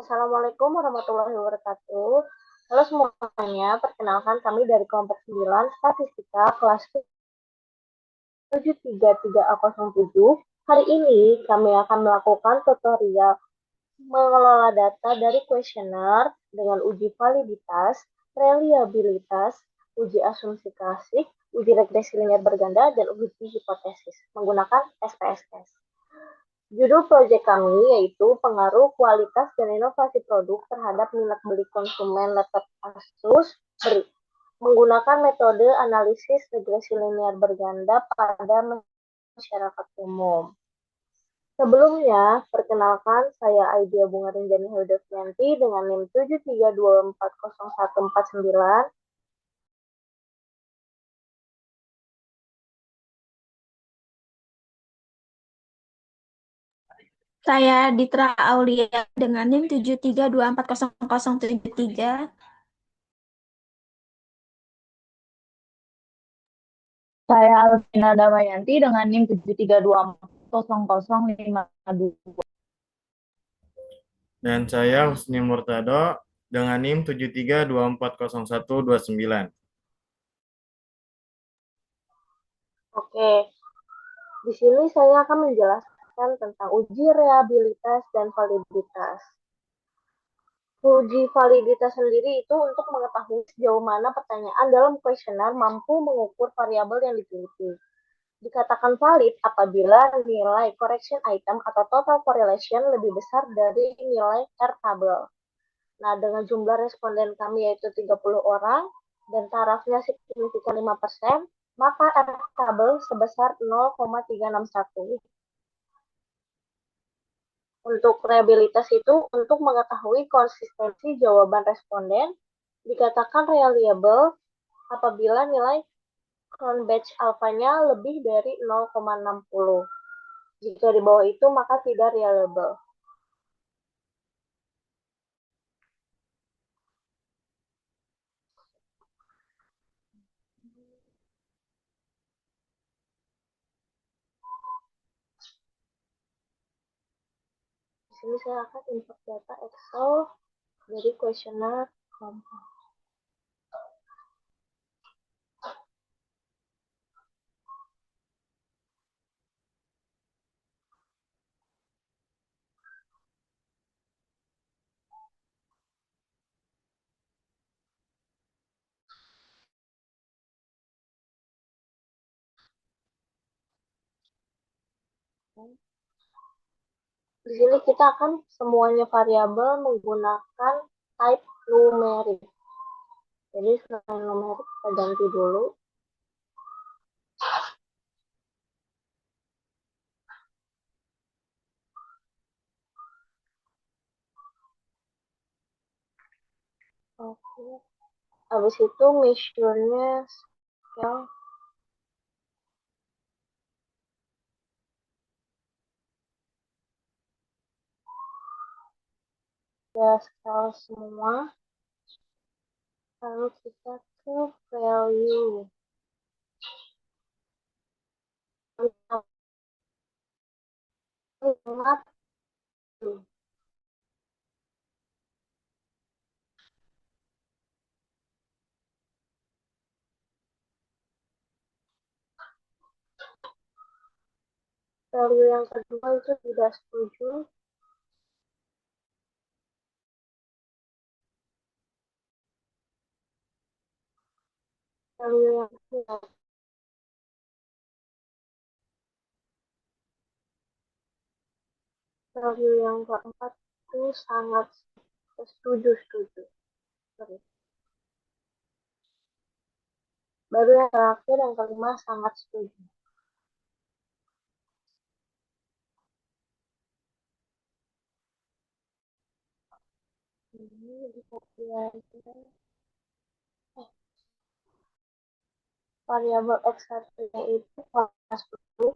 Assalamualaikum warahmatullahi wabarakatuh. Halo semuanya, perkenalkan kami dari kelompok 9 Statistika kelas 733A07. Hari ini kami akan melakukan tutorial mengelola data dari kuesioner dengan uji validitas, reliabilitas, uji asumsi klasik, uji regresi linear berganda, dan uji hipotesis menggunakan SPSS. Judul proyek kami yaitu pengaruh kualitas dan inovasi produk terhadap minat beli konsumen laptop Asus menggunakan metode analisis regresi linear berganda pada masyarakat umum. Sebelumnya, perkenalkan saya Aidia Bunga Rinjani Hildavianti dengan NIM 732401449. Saya Ditra Aulia dengan NIM 732400073. Saya Alvina Damayanti dengan NIM 732400052. Dan saya Husni Murtado dengan NIM 732400129. Oke, di sini saya akan menjelaskan tentang uji reliabilitas dan validitas. Uji validitas sendiri itu untuk mengetahui sejauh mana pertanyaan dalam kuesioner mampu mengukur variabel yang diteliti. Dikatakan valid apabila nilai correction item atau total correlation lebih besar dari nilai R tabel. Nah, dengan jumlah responden kami yaitu 30 orang dan tarafnya signifikan 5%, maka R tabel sebesar 0,361. Untuk reliabilitas itu untuk mengetahui konsistensi jawaban responden, dikatakan reliable apabila nilai crown batch alfanya lebih dari 0,60. Jika di bawah itu maka tidak reliable. Di sini saya akan import data Excel dari kuesioner kelompok. Di sini kita akan semuanya variabel menggunakan type numerik. Jadi selain numerik kita ganti dulu. Oke. Habis itu measure-nya scale. Ya scale semua. Lalu kita ke value. Ingat value yang kedua itu tidak setuju. Value yang ketiga, value yang keempat itu sangat setuju. Sorry. Baru yang terakhir yang kelima sangat setuju. Ini dikopikan. Variabel X1-nya itu kelas 10.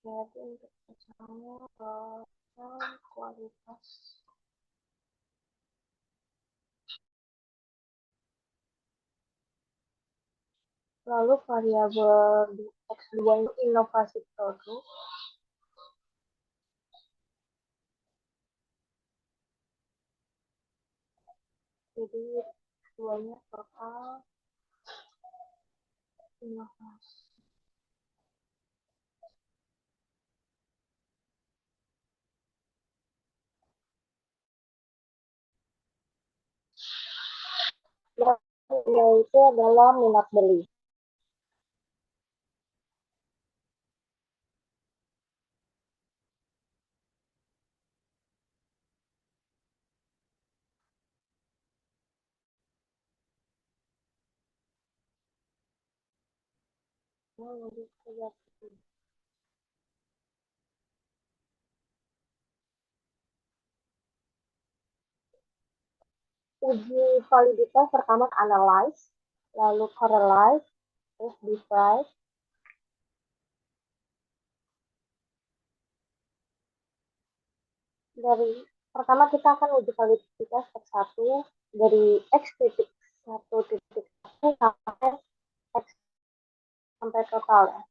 Jadi untuk misalnya kualitas Lalu variabel di X2 ini inovasi produk. Jadi X2-nya total inovasi. Yaitu adalah minat beli. Uji validitas pertama analyze, lalu correlate, terus divide. Dari pertama kita akan uji validitas X1 dari X.1.1 sampai X sampai total ya.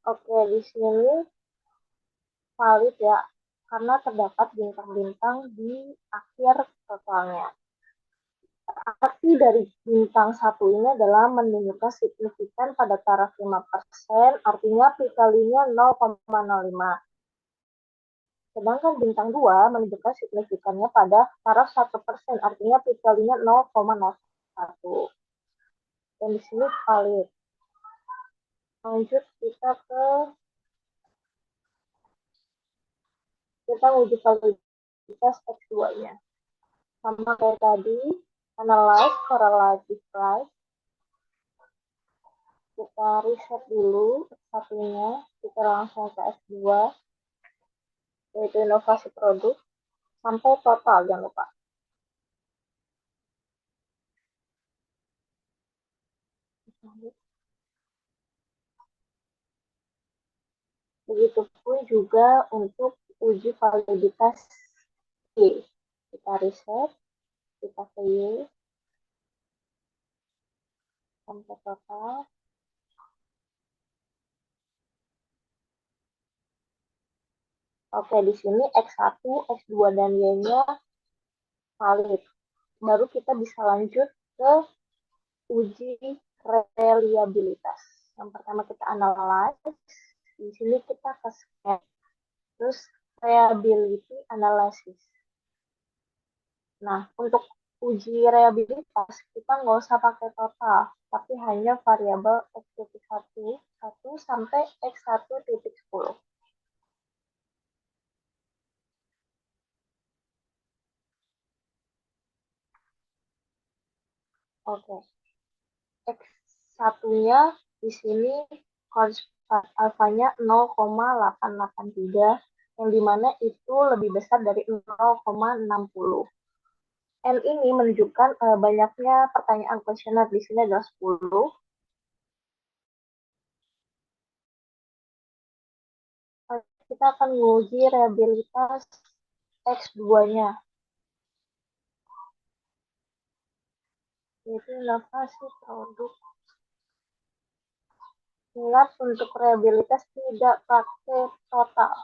Oke, di sini valid ya, karena terdapat bintang-bintang di akhir totalnya. Arti dari bintang 1 ini adalah menunjukkan signifikan pada taraf 5%, artinya P kalinya 0,05. Sedangkan bintang 2 menunjukkan signifikannya pada taraf 1%, artinya P kalinya 0,01. Dan di sini valid. Lanjut kita uji validitas X2-nya. Sama kayak tadi, analyze, correlate, divide. Kita riset dulu satunya, kita langsung ke S2, yaitu inovasi produk, sampai total, jangan lupa. Begitupun juga untuk uji validitas Y. Kita riset, kita ke Y, sampai total. Oke, di sini X1, X2, dan Y-nya valid. Baru kita bisa lanjut ke uji reliabilitas. Yang pertama kita analyze, di sini kita ke scan, terus reliability analysis. Nah, untuk uji reliabilitas kita nggak usah pakai total, tapi hanya variabel X1 sampai X1.10. Oke. X1-nya di sini alfanya 0,883, yang dimana itu lebih besar dari 0,60. N ini menunjukkan banyaknya pertanyaan kuesioner, di sini adalah 10. Kita akan menguji reliabilitas X2-nya, yaitu inovasi produk. Ingat, untuk reliabilitas tidak pakai total.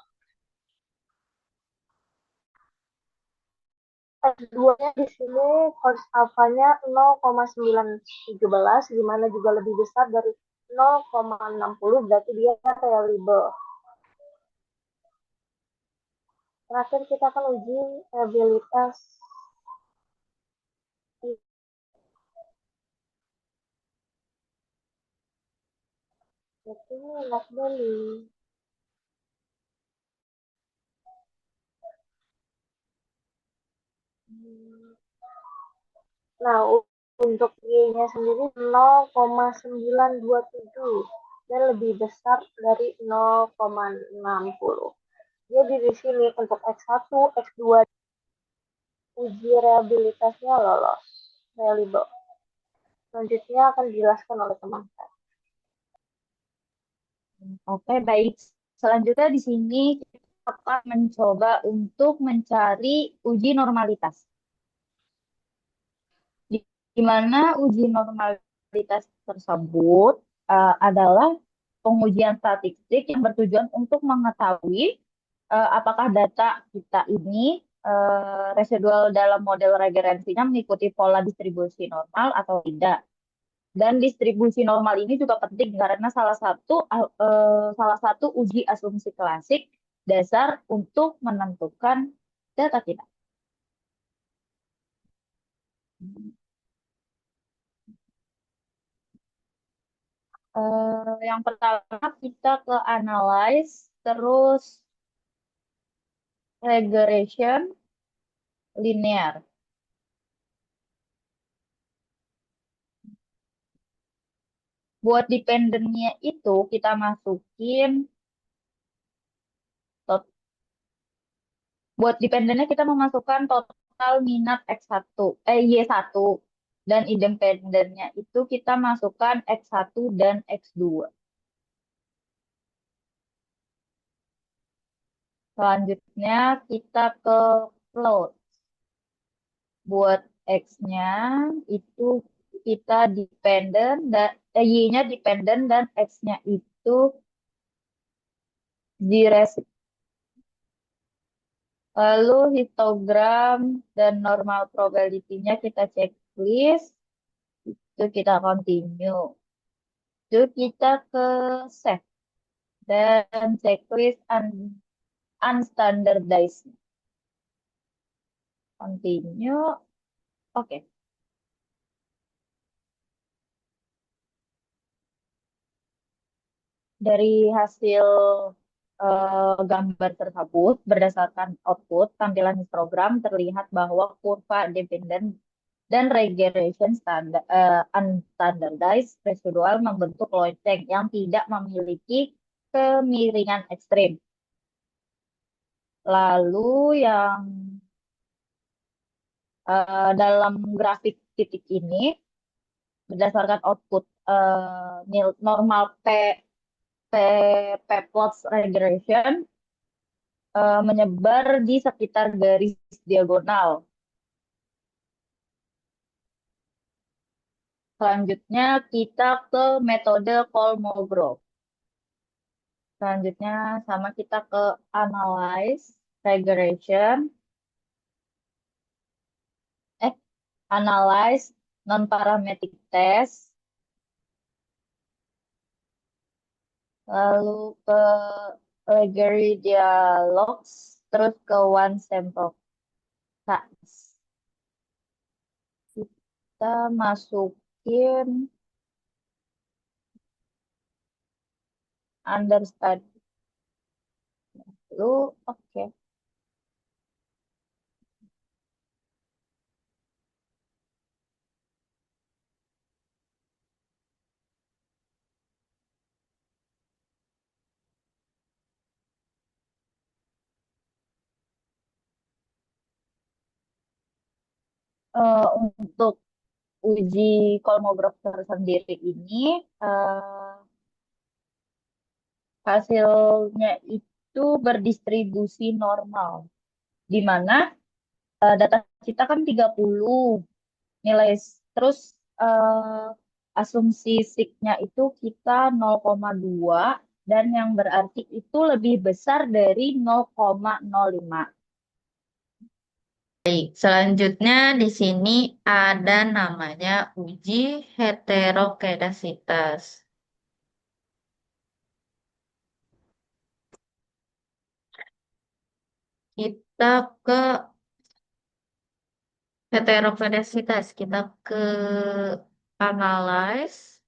X2-nya di sini course alfanya 0,917, di mana juga lebih besar dari 0,60, berarti dia reliable. Terakhir kita akan uji reliabilitas yaitu minat beli. Nah, untuk Y-nya sendiri 0,927 dan lebih besar dari 0,60. Jadi di sini untuk X1, X2 uji reliabilitasnya lolos, reliable. Selanjutnya akan dijelaskan oleh teman saya. Oke, baik. Selanjutnya di sini kita akan mencoba untuk mencari uji normalitas. Di, di mana uji normalitas tersebut adalah pengujian statistik yang bertujuan untuk mengetahui apakah data kita ini residual dalam model regerensinya mengikuti pola distribusi normal atau tidak. Dan distribusi normal ini juga penting karena salah satu uji asumsi klasik dasar untuk menentukan data kita. Yang pertama kita ke analyze, terus regression linear. Buat dependennya itu kita masukin tot- buat dependennya kita memasukkan total minat Y1 dan independennya itu kita masukkan X1 dan X2. Selanjutnya kita ke float. Buat X-nya itu kita Y-nya dependen dan X-nya itu zero. Lalu histogram dan normal probability-nya kita checklist. Itu kita continue. Itu kita ke save dan checklist unstandardized. Continue. Oke. Dari hasil gambar tersebut, berdasarkan output, tampilan histogram terlihat bahwa kurva dependent dan regression unstandardized residual membentuk lonceng yang tidak memiliki kemiringan ekstrim. Lalu yang dalam grafik titik ini, berdasarkan output normal P plots regression menyebar di sekitar garis diagonal. Selanjutnya kita ke metode Kolmogorov. Selanjutnya sama kita ke analyze regression, analyze non-parametric test, lalu ke Legere dialogues, terus ke one sample size. Kita masukin understudy. Lalu, oke. Untuk uji Kolmogorov sendiri ini hasilnya itu berdistribusi normal, di mana data kita kan 30 nilai, terus asumsi signya itu kita 0,2 dan yang berarti itu lebih besar dari 0,05. Baik, selanjutnya di sini ada namanya uji heterokedasitas. Kita ke heterokedasitas, kita ke analyze,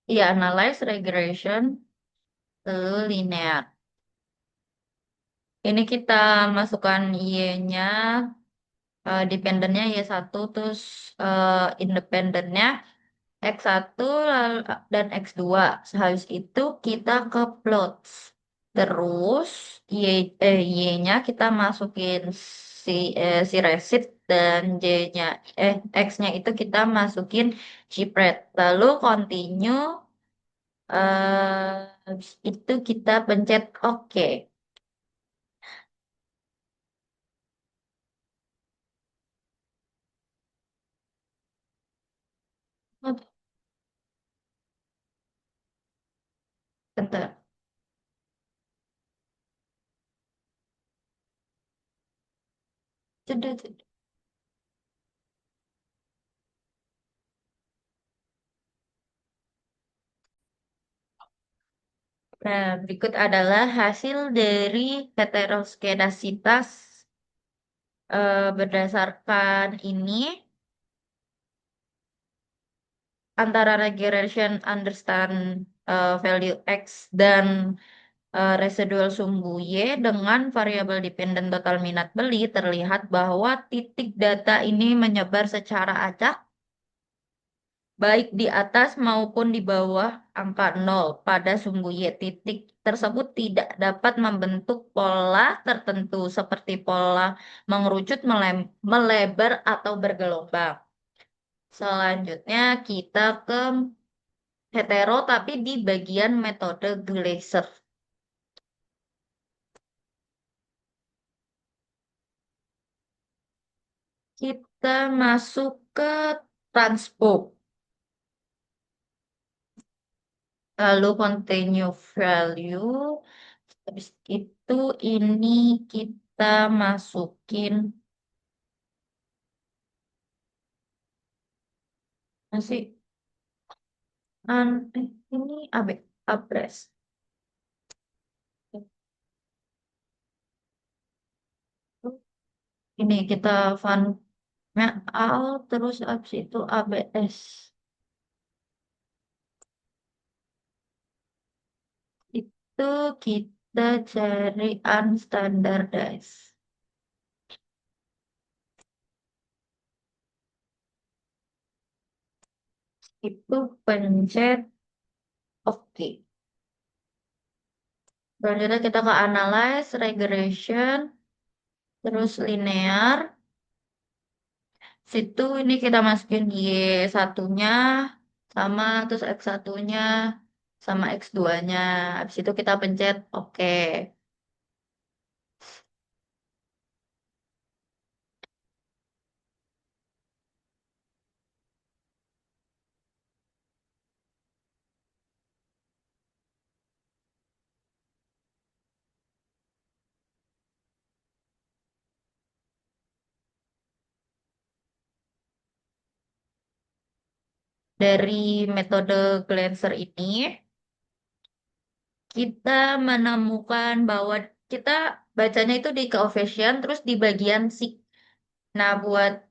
analyze regression, lalu linear. Ini kita masukkan Y-nya, dependennya Y1, terus independennya X1 dan X2. Sehabis itu kita ke plots. Terus Y-nya kita masukin si resid dan X-nya itu kita masukin Gpred. Lalu continue Habis itu kita pencet OK. Oh, bentar. Jeda, jeda. Nah, berikut adalah hasil dari heteroskedasitas berdasarkan ini antara regression understand value X dan residual sumbu Y dengan variabel dependent total minat beli terlihat bahwa titik data ini menyebar secara acak baik di atas maupun di bawah angka 0 pada sumbu Y. Titik tersebut tidak dapat membentuk pola tertentu seperti pola mengerucut, melebar, atau bergelombang. Selanjutnya kita ke hetero tapi di bagian metode Glaser. Kita masuk ke transpose. Lalu continue value. Habis itu ini kita masukin masih ini abres. Ini kita funnya al terus habis itu abs. Itu kita cari unstandardized. Itu pencet oke. Selanjutnya kita ke analyze, regression, terus linear. Situ ini kita masukin Y satunya sama terus X satunya sama X duanya. Habis itu kita pencet oke. Dari metode Glancer ini kita menemukan bahwa kita bacanya itu di coefficient terus di bagian sig. Nah, buat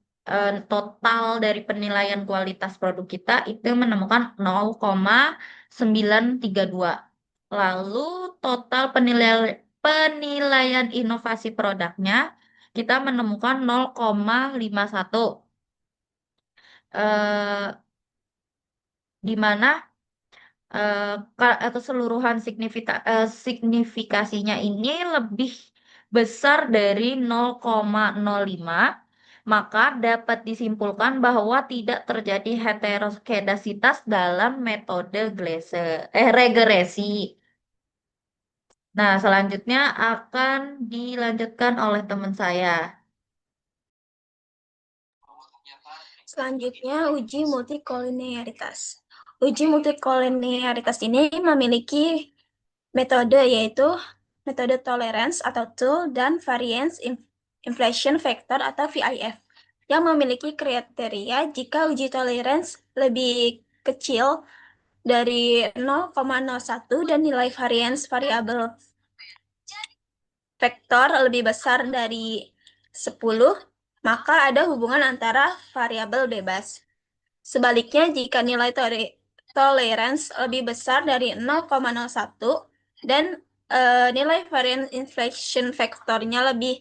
total dari penilaian kualitas produk kita itu menemukan 0,932. Lalu total penilaian inovasi produknya kita menemukan 0,51. Eh, di mana keseluruhan signifikasinya ini lebih besar dari 0,05, maka dapat disimpulkan bahwa tidak terjadi heteroskedasitas dalam metode regresi. Nah, selanjutnya akan dilanjutkan oleh teman saya. Selanjutnya, uji multikolinearitas. Uji multikolinearitas ini memiliki metode yaitu metode tolerance atau tool dan variance inflation factor atau VIF yang memiliki kriteria jika uji tolerance lebih kecil dari 0,01 dan nilai variance variabel vektor lebih besar dari 10, maka ada hubungan antara variabel bebas. Sebaliknya, jika nilai tolerance lebih besar dari 0,01 dan nilai variance inflation factornya lebih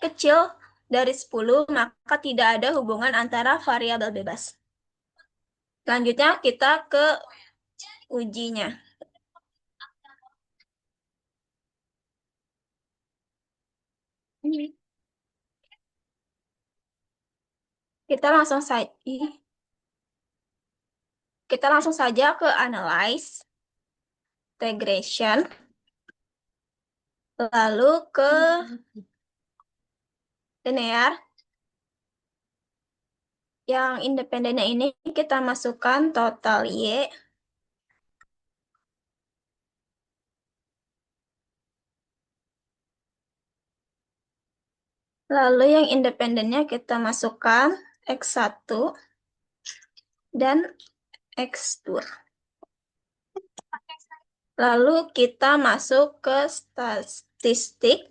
kecil dari 10, maka tidak ada hubungan antara variabel bebas. Selanjutnya kita ke ujinya. Kita langsung saja ke analyze. regression, lalu ke linear. Yang independennya ini kita masukkan total Y. Lalu yang independennya kita masukkan X1 dan X2. Lalu kita masuk ke statistik.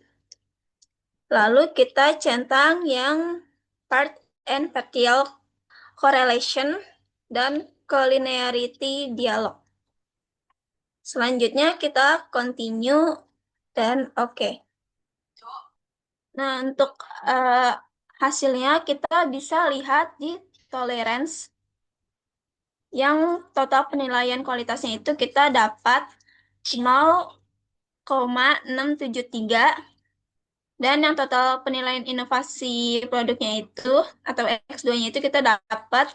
Lalu kita centang yang part and partial correlation dan collinearity dialog. Selanjutnya kita continue dan oke. Nah, untuk hasilnya kita bisa lihat di tolerance yang total penilaian kualitasnya itu kita dapat 0,673 dan yang total penilaian inovasi produknya itu atau X2-nya itu kita dapat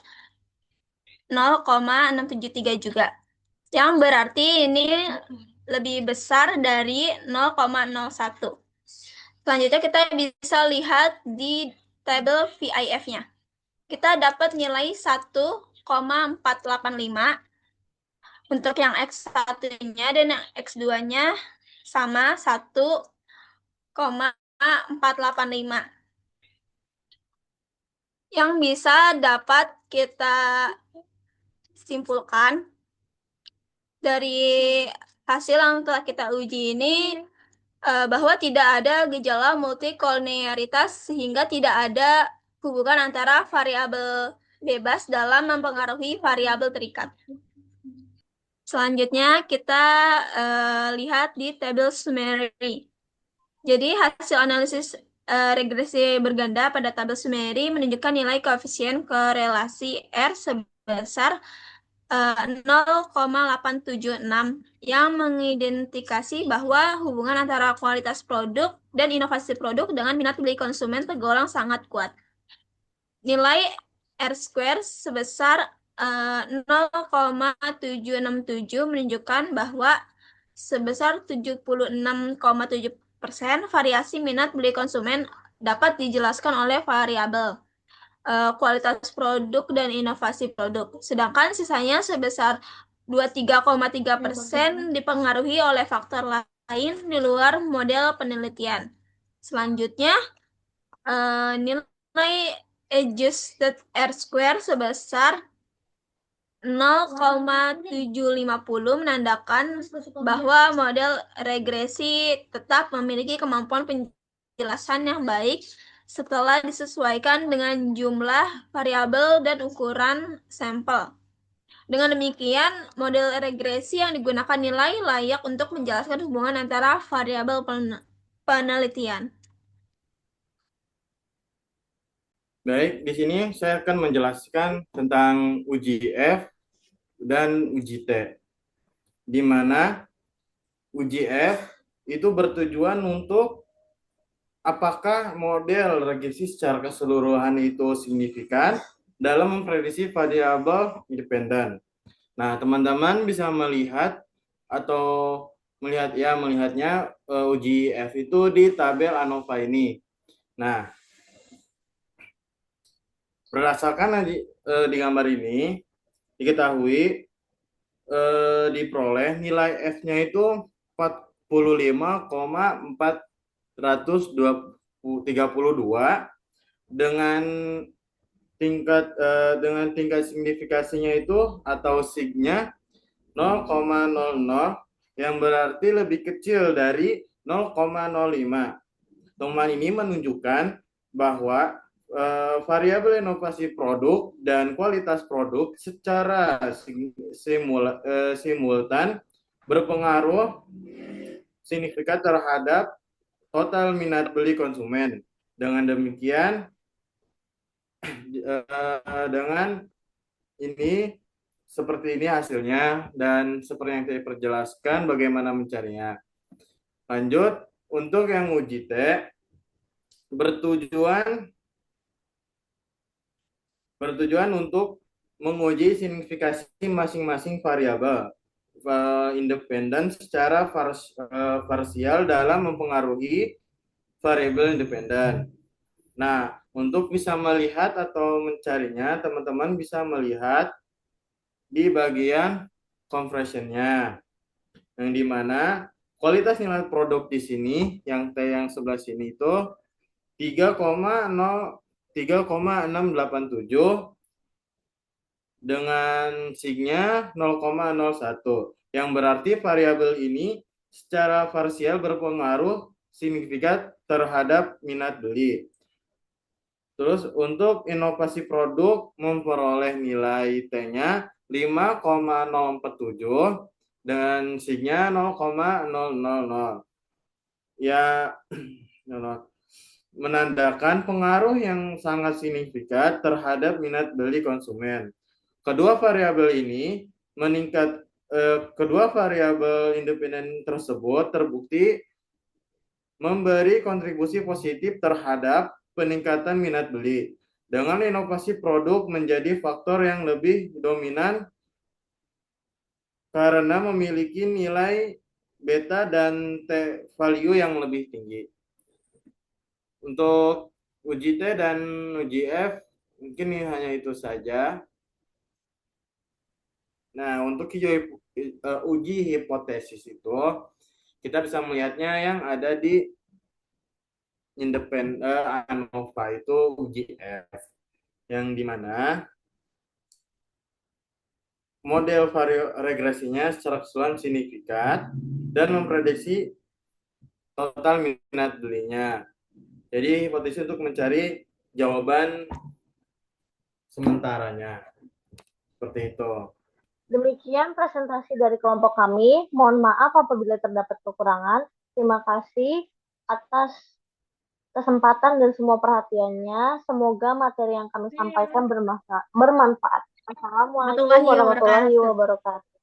0,673 juga. Yang berarti ini lebih besar dari 0,01. Selanjutnya kita bisa lihat di tabel VIF-nya. Kita dapat nilai 1,485 untuk yang X1-nya dan yang X2-nya sama 1,485. Yang bisa dapat kita simpulkan dari hasil yang telah kita uji ini bahwa tidak ada gejala multikolinearitas sehingga tidak ada hubungan antara variabel bebas dalam mempengaruhi variabel terikat. Selanjutnya kita lihat di tabel summary. Jadi hasil analisis regresi berganda pada tabel summary menunjukkan nilai koefisien korelasi R sebesar 0,876 yang mengidentifikasi bahwa hubungan antara kualitas produk dan inovasi produk dengan minat beli konsumen tergolong sangat kuat. Nilai R-square sebesar 0,767 menunjukkan bahwa sebesar 76,7% variasi minat beli konsumen dapat dijelaskan oleh variabel kualitas produk dan inovasi produk. Sedangkan sisanya sebesar 23,3% dipengaruhi oleh faktor lain di luar model penelitian. Selanjutnya, nilai adjusted R-square sebesar 0,750 menandakan bahwa model regresi tetap memiliki kemampuan penjelasan yang baik setelah disesuaikan dengan jumlah variabel dan ukuran sampel. Dengan demikian, model regresi yang digunakan nilai layak untuk menjelaskan hubungan antara variabel penelitian. Baik, di sini saya akan menjelaskan tentang uji F dan uji T, di mana uji F itu bertujuan untuk apakah model regresi secara keseluruhan itu signifikan dalam memprediksi variabel independen. Nah, teman-teman bisa melihat atau melihatnya uji F itu di tabel ANOVA ini. Nah, berdasarkan di gambar ini diketahui diperoleh nilai F-nya itu 45,432 dengan tingkat signifikasinya itu atau sig-nya 0,00 yang berarti lebih kecil dari 0,05. Temuan ini menunjukkan bahwa variabel inovasi produk dan kualitas produk secara simultan berpengaruh signifikan terhadap total minat beli konsumen. Dengan demikian, dengan ini seperti ini hasilnya dan seperti yang saya perjelaskan bagaimana mencarinya. Lanjut, untuk yang uji T bertujuan untuk menguji signifikasi masing-masing variabel. independen secara parsial dalam mempengaruhi variabel independen. Nah, untuk bisa melihat atau mencarinya, teman-teman bisa melihat di bagian conversionnya, yang dimana kualitas nilai produk di sini, yang T yang sebelah sini itu 3,687 dengan signya 0,01, yang berarti variabel ini secara parsial berpengaruh signifikan terhadap minat beli. Terus untuk inovasi produk memperoleh nilai T-nya 5,047 dan signya 0,000. Ya, menandakan pengaruh yang sangat signifikan terhadap minat beli konsumen. Kedua variabel ini kedua variabel independen tersebut terbukti memberi kontribusi positif terhadap peningkatan minat beli. Dengan inovasi produk menjadi faktor yang lebih dominan karena memiliki nilai beta dan T value yang lebih tinggi. Untuk uji T dan uji F mungkin hanya itu saja. Nah, untuk uji hipotesis itu kita bisa melihatnya yang ada di ANOVA itu uji F, yang dimana model regresinya secara keseluruhan signifikan dan memprediksi total minat belinya. Jadi hipotesis untuk mencari jawaban sementaranya. Seperti itu. Demikian presentasi dari kelompok kami. Mohon maaf apabila terdapat kekurangan. Terima kasih atas kesempatan dan semua perhatiannya. Semoga materi yang kami sampaikan bermanfaat. Assalamualaikum warahmatullahi wabarakatuh.